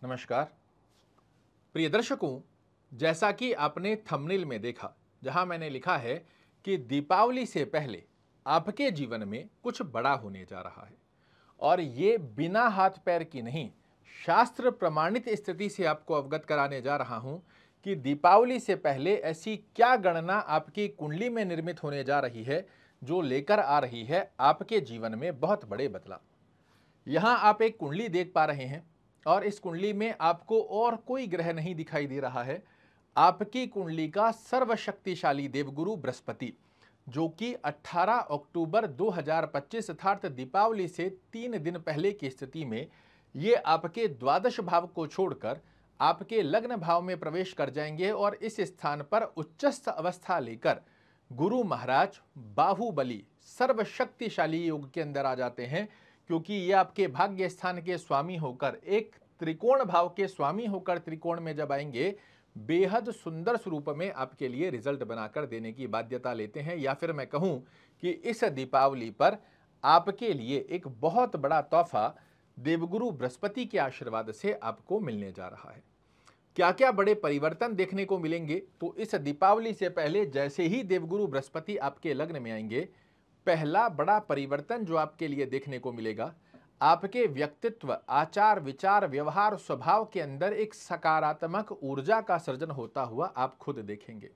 नमस्कार प्रिय दर्शकों, जैसा कि आपने थंबनेल में देखा, जहां मैंने लिखा है कि दीपावली से पहले आपके जीवन में कुछ बड़ा होने जा रहा है और ये बिना हाथ पैर की नहीं, शास्त्र प्रमाणित स्थिति से आपको अवगत कराने जा रहा हूं कि दीपावली से पहले ऐसी क्या गणना आपकी कुंडली में निर्मित होने जा रही है जो लेकर आ रही है आपके जीवन में बहुत बड़े बदलाव। यहां आप एक कुंडली देख पा रहे हैं और इस कुंडली में आपको और कोई ग्रह नहीं दिखाई दे रहा है। आपकी कुंडली का सर्वशक्तिशाली देवगुरु बृहस्पति, जो कि 18 अक्टूबर 2025 अर्थात दीपावली से 3 दिन पहले की स्थिति में ये आपके द्वादश भाव को छोड़कर आपके लग्न भाव में प्रवेश कर जाएंगे और इस स्थान पर उच्चस्थ अवस्था लेकर गुरु महाराज बाहुबली सर्वशक्तिशाली योग के अंदर आ जाते हैं, क्योंकि ये आपके भाग्य स्थान के स्वामी होकर एक त्रिकोण भाव के स्वामी होकर त्रिकोण में जब आएंगे, बेहद सुंदर स्वरूप में आपके लिए रिजल्ट बनाकर देने की बाध्यता लेते हैं। या फिर मैं कहूं कि इस दीपावली पर आपके लिए एक बहुत बड़ा तोहफा देवगुरु बृहस्पति के आशीर्वाद से आपको मिलने जा रहा है। क्या क्या बड़े परिवर्तन देखने को मिलेंगे, तो इस दीपावली से पहले जैसे ही देवगुरु बृहस्पति आपके लग्न में आएंगे, पहला बड़ा परिवर्तन जो आपके लिए देखने को मिलेगा, आपके व्यक्तित्व, आचार, विचार, व्यवहार, स्वभाव के अंदर एक सकारात्मक ऊर्जा का सृजन होता हुआ आप खुद देखेंगे।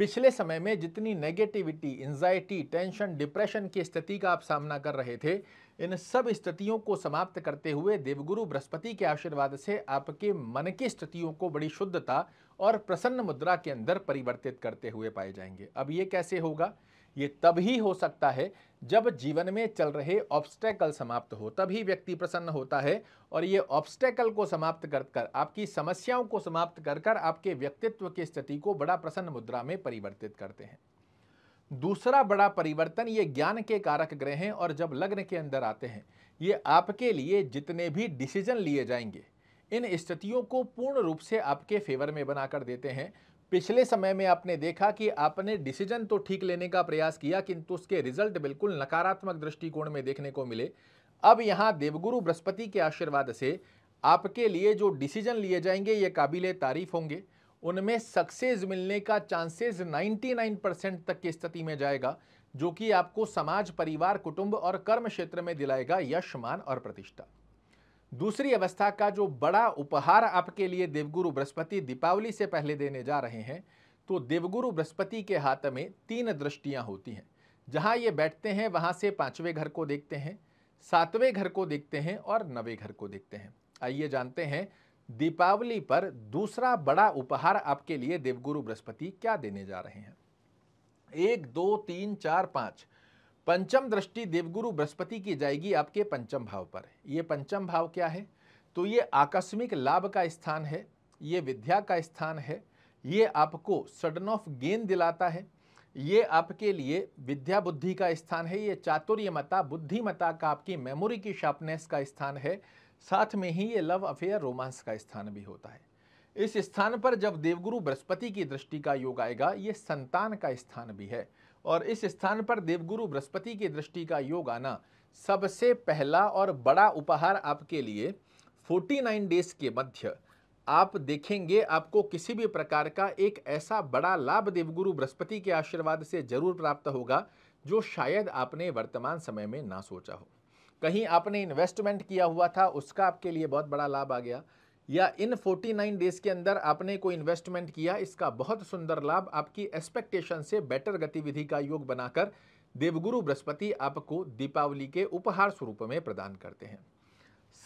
पिछले समय में जितनी नेगेटिविटी, एंजाइटी, टेंशन, डिप्रेशन की स्थिति का आप सामना कर रहे थे, इन सब स्थितियों को समाप्त करते हुए देवगुरु बृहस्पति के आशीर्वाद से आपके मन की स्थितियों को बड़ी शुद्धता और प्रसन्न मुद्रा के अंदर परिवर्तित करते हुए पाए जाएंगे। अब ये कैसे होगा? ये तब ही हो सकता है जब जीवन में चल रहे ऑब्स्टेकल समाप्त हो, तभी व्यक्ति प्रसन्न होता है। और ये ऑब्स्टेकल को समाप्त कर कर, आपकी समस्याओं को समाप्त कर कर आपके व्यक्तित्व की स्थिति को बड़ा प्रसन्न मुद्रा में परिवर्तित करते हैं। दूसरा बड़ा परिवर्तन, ये ज्ञान के कारक ग्रह हैं और जब लग्न के अंदर आते हैं, ये आपके लिए जितने भी डिसीजन लिए जाएंगे, इन स्थितियों को पूर्ण रूप से आपके फेवर में बनाकर देते हैं। पिछले समय में आपने देखा कि आपने डिसीजन तो ठीक लेने का प्रयास किया, किंतु उसके रिजल्ट बिल्कुल नकारात्मक दृष्टिकोण में देखने को मिले। अब यहां देवगुरु बृहस्पति के आशीर्वाद से आपके लिए जो डिसीजन लिए जाएंगे ये काबिले तारीफ होंगे। उनमें सक्सेस मिलने का चांसेस 99% तक की स्थिति में जाएगा, जो कि आपको समाज, परिवार, कुटुंब और कर्म क्षेत्र में दिलाएगा यश, मान और प्रतिष्ठा। दूसरी अवस्था का जो बड़ा उपहार आपके लिए देवगुरु बृहस्पति दीपावली से पहले देने जा रहे हैं, तो देवगुरु बृहस्पति के हाथ में 3 दृष्टियां होती हैं। जहां ये बैठते हैं वहां से 5वें घर को देखते हैं, 7वें घर को देखते हैं और 9वें घर को देखते हैं। आइए जानते हैं दीपावली पर दूसरा बड़ा उपहार आपके लिए देवगुरु बृहस्पति क्या देने जा रहे हैं। 1, 2, 3, 4, 5 पंचम दृष्टि देवगुरु बृहस्पति की जाएगी आपके पंचम भाव पर। ये पंचम भाव क्या है? तो ये आकस्मिक लाभ का स्थान है, ये विद्या का स्थान है, ये आपको सडन ऑफ गेन दिलाता है, ये आपके लिए विद्या बुद्धि का स्थान है, ये चातुर्यमता, बुद्धिमता का, आपकी मेमोरी की शार्पनेस का स्थान है। साथ में ही ये लव अफेयर, रोमांस का स्थान भी होता है। इस स्थान पर जब देवगुरु बृहस्पति की दृष्टि का योग आएगा, ये संतान का स्थान भी है। और इस स्थान पर देवगुरु बृहस्पति की दृष्टि का योग आना सबसे पहला और बड़ा उपहार आपके लिए 49 डेज के मध्य आप देखेंगे। आपको किसी भी प्रकार का एक ऐसा बड़ा लाभ देवगुरु बृहस्पति के आशीर्वाद से जरूर प्राप्त होगा, जो शायद आपने वर्तमान समय में ना सोचा हो। कहीं आपने इन्वेस्टमेंट किया हुआ था, उसका आपके लिए बहुत बड़ा लाभ आ गया, या इन 49 डेज के अंदर आपने कोई इन्वेस्टमेंट किया, इसका बहुत सुंदर लाभ आपकी एक्सपेक्टेशन से बेटर गतिविधि का योग बनाकर देवगुरु बृहस्पति आपको दीपावली के उपहार स्वरूप में प्रदान करते हैं।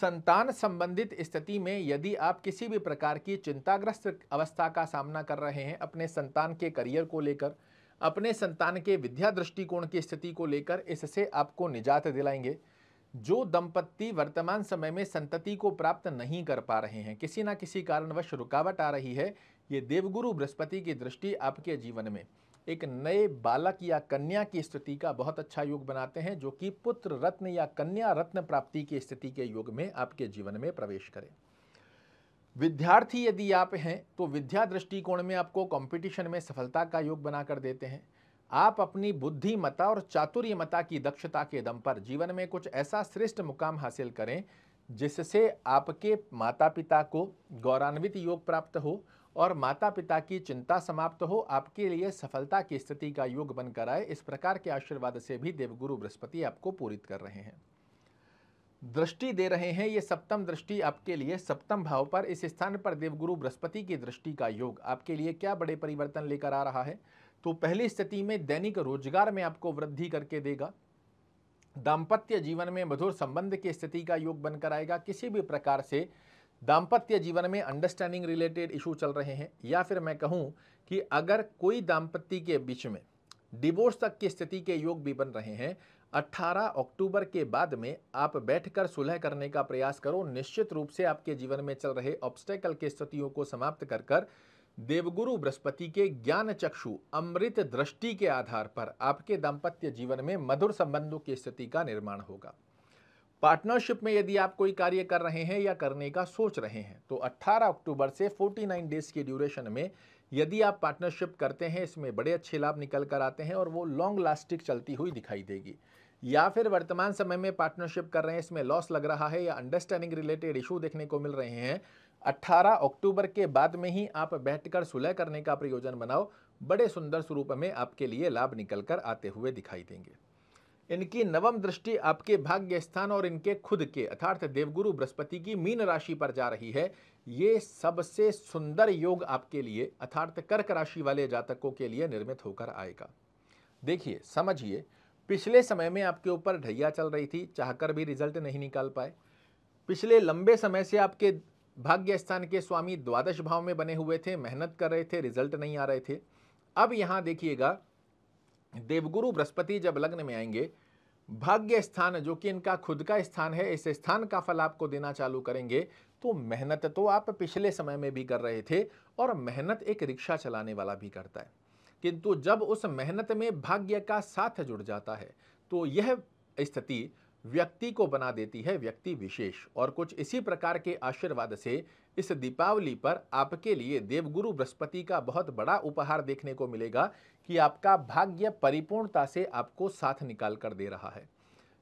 संतान संबंधित स्थिति में यदि आप किसी भी प्रकार की चिंताग्रस्त अवस्था का सामना कर रहे हैं, अपने संतान के करियर को लेकर, अपने संतान के विद्या दृष्टिकोण की स्थिति को लेकर, इससे आपको निजात दिलाएंगे। जो दंपत्ति वर्तमान समय में संतति को प्राप्त नहीं कर पा रहे हैं, किसी ना किसी कारणवश रुकावट आ रही है, ये देवगुरु बृहस्पति की दृष्टि आपके जीवन में एक नए बालक या कन्या की स्थिति का बहुत अच्छा योग बनाते हैं, जो कि पुत्र रत्न या कन्या रत्न प्राप्ति की स्थिति के योग में आपके जीवन में प्रवेश करें। विद्यार्थी यदि आप हैं तो विद्या दृष्टिकोण में आपको कंपटीशन में सफलता का योग बनाकर देते हैं। आप अपनी बुद्धिमता और चातुर्यमता की दक्षता के दम पर जीवन में कुछ ऐसा श्रेष्ठ मुकाम हासिल करें जिससे आपके माता पिता को गौरवान्वित योग प्राप्त हो और माता पिता की चिंता समाप्त हो, आपके लिए सफलता की स्थिति का योग बनकर आए। इस प्रकार के आशीर्वाद से भी देवगुरु बृहस्पति आपको पूरित कर रहे हैं। दृष्टि दे रहे हैं, ये सप्तम दृष्टि आपके लिए सप्तम भाव पर, इस स्थान पर देवगुरु बृहस्पति की दृष्टि का योग आपके लिए क्या बड़े परिवर्तन लेकर आ रहा है। तो पहली स्थिति में दैनिक रोजगार में आपको वृद्धि करके देगा। दाम्पत्य जीवन में मधुर संबंध की स्थिति का योग बनकर आएगा। किसी भी प्रकार से दाम्पत्य जीवन में अंडरस्टैंडिंग रिलेटेड इशू चल रहे हैं, या फिर मैं कहूं कि अगर कोई दाम्पत्य के बीच में डिवोर्स तक की स्थिति के योग भी बन रहे हैं, 18 अक्टूबर के बाद में आप बैठकर सुलह करने का प्रयास करो। निश्चित रूप से आपके जीवन में चल रहे ऑब्स्टेकल की स्थितियों को समाप्त कर देवगुरु बृहस्पति के ज्ञान चक्षु अमृत दृष्टि के आधार पर आपके दाम्पत्य जीवन में मधुर संबंधों की स्थिति का निर्माण होगा। पार्टनरशिप में यदि आप कोई कार्य कर रहे हैं या करने का सोच रहे हैं, तो 18 अक्टूबर से 49 डेज की ड्यूरेशन में यदि आप पार्टनरशिप करते हैं, इसमें बड़े अच्छे लाभ निकल कर आते हैं और वो लॉन्ग लास्टिंग चलती हुई दिखाई देगी। या फिर वर्तमान समय में पार्टनरशिप कर रहे हैं, इसमें लॉस लग रहा है या अंडरस्टैंडिंग रिलेटेड इशू देखने को मिल रहे हैं, 18 अक्टूबर के बाद में ही आप बैठकर सुलह करने का प्रयोजन बनाओ। बड़े सुंदर स्वरूप में आपके लिए लाभ निकल कर आते हुए दिखाई देंगे। इनकी नवम दृष्टि आपके भाग्य स्थान और इनके खुद के अर्थात देवगुरु बृहस्पति की मीन राशि पर जा रही है। ये सबसे सुंदर योग आपके लिए अर्थात कर्क राशि वाले जातकों के लिए निर्मित होकर आएगा। देखिए, समझिए, पिछले समय में आपके ऊपर ढैया चल रही थी, चाहकर भी रिजल्ट नहीं निकाल पाए। पिछले लंबे समय से आपके भाग्य स्थान के स्वामी द्वादश भाव में बने हुए थे, मेहनत कर रहे थे, रिजल्ट नहीं आ रहे थे। अब यहां देखिएगा, देवगुरु बृहस्पति जब लग्न में आएंगे, भाग्य स्थान जो कि इनका खुद का स्थान है, इस स्थान का फल आपको देना चालू करेंगे। तो मेहनत तो आप पिछले समय में भी कर रहे थे और मेहनत एक रिक्शा चलाने वाला भी करता है, किंतु जब उस मेहनत में भाग्य का साथ जुड़ जाता है तो यह स्थिति व्यक्ति को बना देती है व्यक्ति विशेष। और कुछ इसी प्रकार के आशीर्वाद से इस दीपावली पर आपके लिए देवगुरु बृहस्पति का बहुत बड़ा उपहार देखने को मिलेगा कि आपका भाग्य परिपूर्णता से आपको साथ निकाल कर दे रहा है।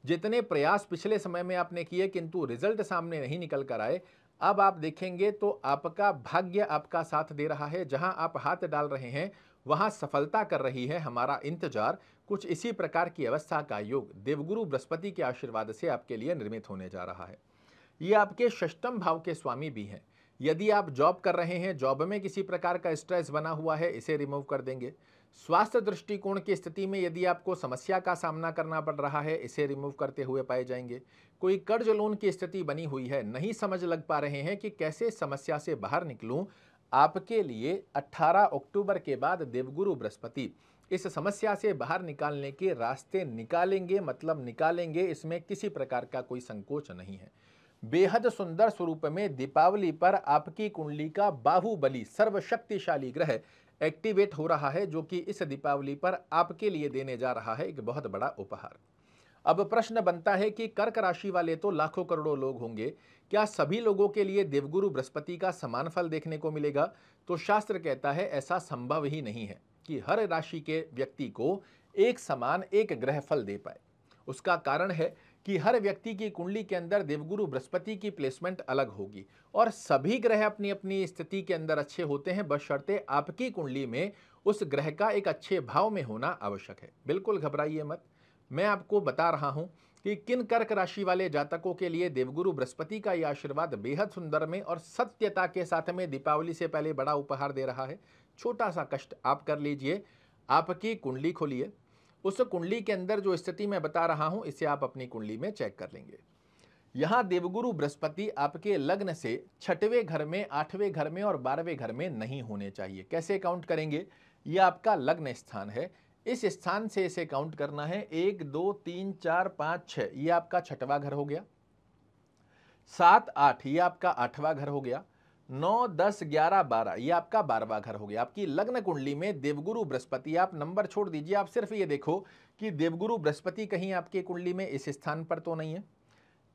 जितने प्रयास पिछले समय में आपने किए किंतु रिजल्ट सामने नहीं निकल कर आए, अब आप देखेंगे तो आपका भाग्य आपका साथ दे रहा है। जहां आप हाथ डाल रहे हैं वहां सफलता कर रही है हमारा इंतजार। कुछ इसी प्रकार की अवस्था का योग देवगुरु बृहस्पति के आशीर्वाद से आपके लिए निर्मित होने जा रहा है। ये आपके षष्टम भाव के स्वामी भी हैं। यदि आप जॉब कर रहे हैं, जॉब में किसी प्रकार का स्ट्रेस बना हुआ है, इसे रिमूव कर देंगे। स्वास्थ्य दृष्टिकोण की स्थिति में यदि आपको समस्या का सामना करना पड़ रहा है, इसे रिमूव करते हुए पाए जाएंगे। कोई कर्ज लोन की स्थिति बनी हुई है, नहीं समझ लग पा रहे हैं कि कैसे समस्या से बाहर निकलूं, आपके लिए 18 अक्टूबर के बाद देवगुरु बृहस्पति इस समस्या से बाहर निकालने के रास्ते निकालेंगे, मतलब निकालेंगे, इसमें किसी प्रकार का कोई संकोच नहीं है। बेहद सुंदर स्वरूप में दीपावली पर आपकी कुंडली का बाहुबली सर्वशक्तिशाली ग्रह एक्टिवेट हो रहा है, जो कि इस दीपावली पर आपके लिए देने जा रहा है एक बहुत बड़ा उपहार। अब प्रश्न बनता है कि कर्क राशि वाले तो लाखों करोड़ों लोग होंगे, क्या सभी लोगों के लिए देवगुरु बृहस्पति का समान फल देखने को मिलेगा? तो शास्त्र कहता है ऐसा संभव ही नहीं है कि हर राशि के व्यक्ति को एक समान एक ग्रह फल दे पाए। उसका कारण है कि हर व्यक्ति की कुंडली के अंदर देवगुरु बृहस्पति की प्लेसमेंट अलग होगी और सभी ग्रह अपनी अपनी स्थिति के अंदर अच्छे होते हैं, बशर्ते आपकी कुंडली में उस ग्रह का एक अच्छे भाव में होना आवश्यक है। बिल्कुल घबराइए मत, मैं आपको बता रहा हूं कि किन कर्क राशि वाले जातकों के लिए देवगुरु बृहस्पति का यह आशीर्वाद बेहद सुंदर में और सत्यता के साथ में दीपावली से पहले बड़ा उपहार दे रहा है। छोटा सा कष्ट आप कर लीजिए, आपकी कुंडली खोलिए, उस कुंडली के अंदर जो स्थिति मैं बता रहा हूं इसे आप अपनी कुंडली में चेक कर लेंगे। यहां देवगुरु बृहस्पति आपके लग्न से 6वें घर में, 8वें घर में और 12वें घर में नहीं होने चाहिए। कैसे काउंट करेंगे? यह आपका लग्न स्थान है, इस स्थान से इसे काउंट करना है। 1 2 3 4 5 6 ये आपका 6वां घर हो गया। 7 8 ये आपका 8वां घर हो गया। 9 10 11 12 ये आपका 12वां घर हो गया। आपकी लग्न कुंडली में देवगुरु बृहस्पति, आप नंबर छोड़ दीजिए, आप सिर्फ ये देखो कि देवगुरु बृहस्पति कहीं आपकी कुंडली में इस स्थान पर तो नहीं है,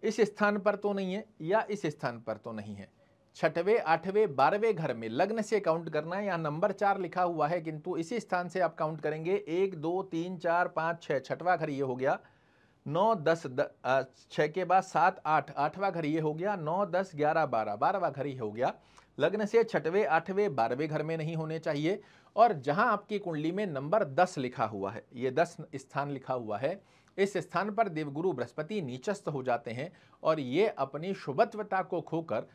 इस स्थान पर तो नहीं है, या इस स्थान पर तो नहीं है। 6वें 8वें 12वें घर में लग्न से काउंट करना है। यहाँ नंबर 4 लिखा हुआ है किंतु इसी स्थान से आप काउंट करेंगे। 1 2 3 4 5 6 6वां घर ये हो गया। 9 10 6 के बाद 7 8, 8वां घर ये हो गया, 9 10 11 12, 12वां घर ये हो गया। लग्न से 6वें 8वें 12वें घर में नहीं होने चाहिए। और जहां आपकी कुंडली में नंबर 10 लिखा हुआ है, ये 10 स्थान लिखा हुआ है, इस स्थान पर देवगुरु बृहस्पति नीचस्थ हो जाते हैं और ये अपनी शुभत्वता को खोकर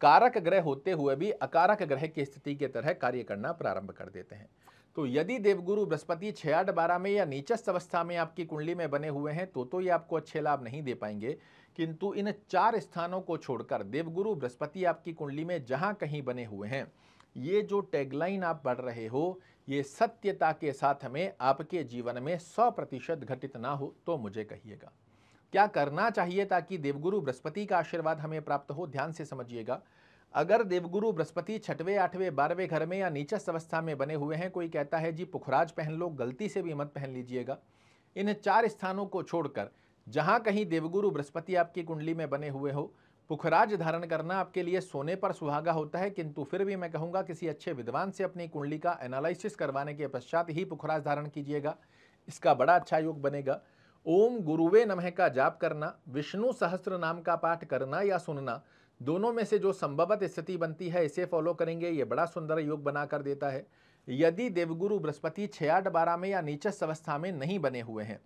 कारक ग्रह होते हुए भी अकारक ग्रह की स्थिति के तरह कार्य करना प्रारंभ कर देते हैं। तो यदि देवगुरु बृहस्पति 6 8 12 में या नीचस्थ अवस्था में आपकी कुंडली में बने हुए हैं तो ये आपको अच्छे लाभ नहीं दे पाएंगे। किंतु इन 4 स्थानों को छोड़कर देवगुरु बृहस्पति आपकी कुंडली में जहां कहीं बने हुए हैं, ये जो टैगलाइन आप पढ़ रहे हो, ये सत्यता के साथ में आपके जीवन में 100% घटित ना हो तो मुझे कहिएगा। क्या करना चाहिए ताकि देवगुरु बृहस्पति का आशीर्वाद हमें प्राप्त हो? ध्यान से समझिएगा। अगर देवगुरु बृहस्पति 6वें 8वें 12वें घर में या नीचस्थ अवस्था में बने हुए हैं, कोई कहता है जी पुखराज पहन लो, गलती से भी मत पहन लीजिएगा। इन 4 स्थानों को छोड़कर जहां कहीं देवगुरु बृहस्पति आपकी कुंडली में बने हुए हो, पुखराज धारण करना आपके लिए सोने पर सुहागा होता है। किंतु फिर भी मैं कहूंगा किसी अच्छे विद्वान से अपनी कुंडली का एनालिसिस करवाने के पश्चात ही पुखराज धारण कीजिएगा, इसका बड़ा अच्छा योग बनेगा। ओम गुरुवे नमः का जाप करना, विष्णु सहस्त्र नाम का पाठ करना या सुनना, दोनों में से जो संभवत स्थिति बनती है इसे फॉलो करेंगे, ये बड़ा सुंदर योग बना कर देता है। यदि देवगुरु बृहस्पति 6 8 12 में या नीचस्थ अवस्था में नहीं बने हुए हैं,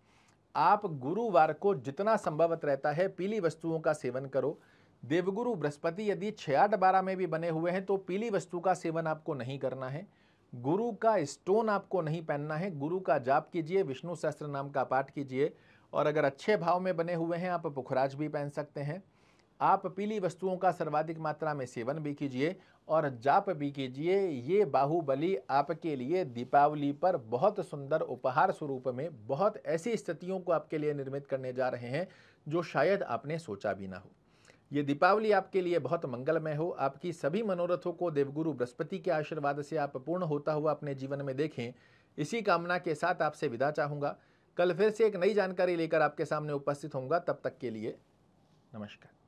आप गुरुवार को जितना संभवत रहता है पीली वस्तुओं का सेवन करो। देवगुरु बृहस्पति यदि 6 8 12 में भी बने हुए हैं तो पीली वस्तु का सेवन आपको नहीं करना है। गुरु का स्टोन आपको नहीं पहनना है। गुरु का जाप कीजिए, विष्णु सहस्त्र नाम का पाठ कीजिए और अगर अच्छे भाव में बने हुए हैं आप पुखराज भी पहन सकते हैं। आप पीली वस्तुओं का सर्वाधिक मात्रा में सेवन भी कीजिए और जाप भी कीजिए। ये बाहुबली आपके लिए दीपावली पर बहुत सुंदर उपहार स्वरूप में बहुत ऐसी स्थितियों को आपके लिए निर्मित करने जा रहे हैं जो शायद आपने सोचा भी ना हो। ये दीपावली आपके लिए बहुत मंगलमय हो। आपकी सभी मनोरथों को देवगुरु बृहस्पति के आशीर्वाद से आप पूर्ण होता हुआ अपने जीवन में देखें, इसी कामना के साथ आपसे विदा चाहूँगा। कल फिर से एक नई जानकारी लेकर आपके सामने उपस्थित होऊंगा। तब तक के लिए नमस्कार।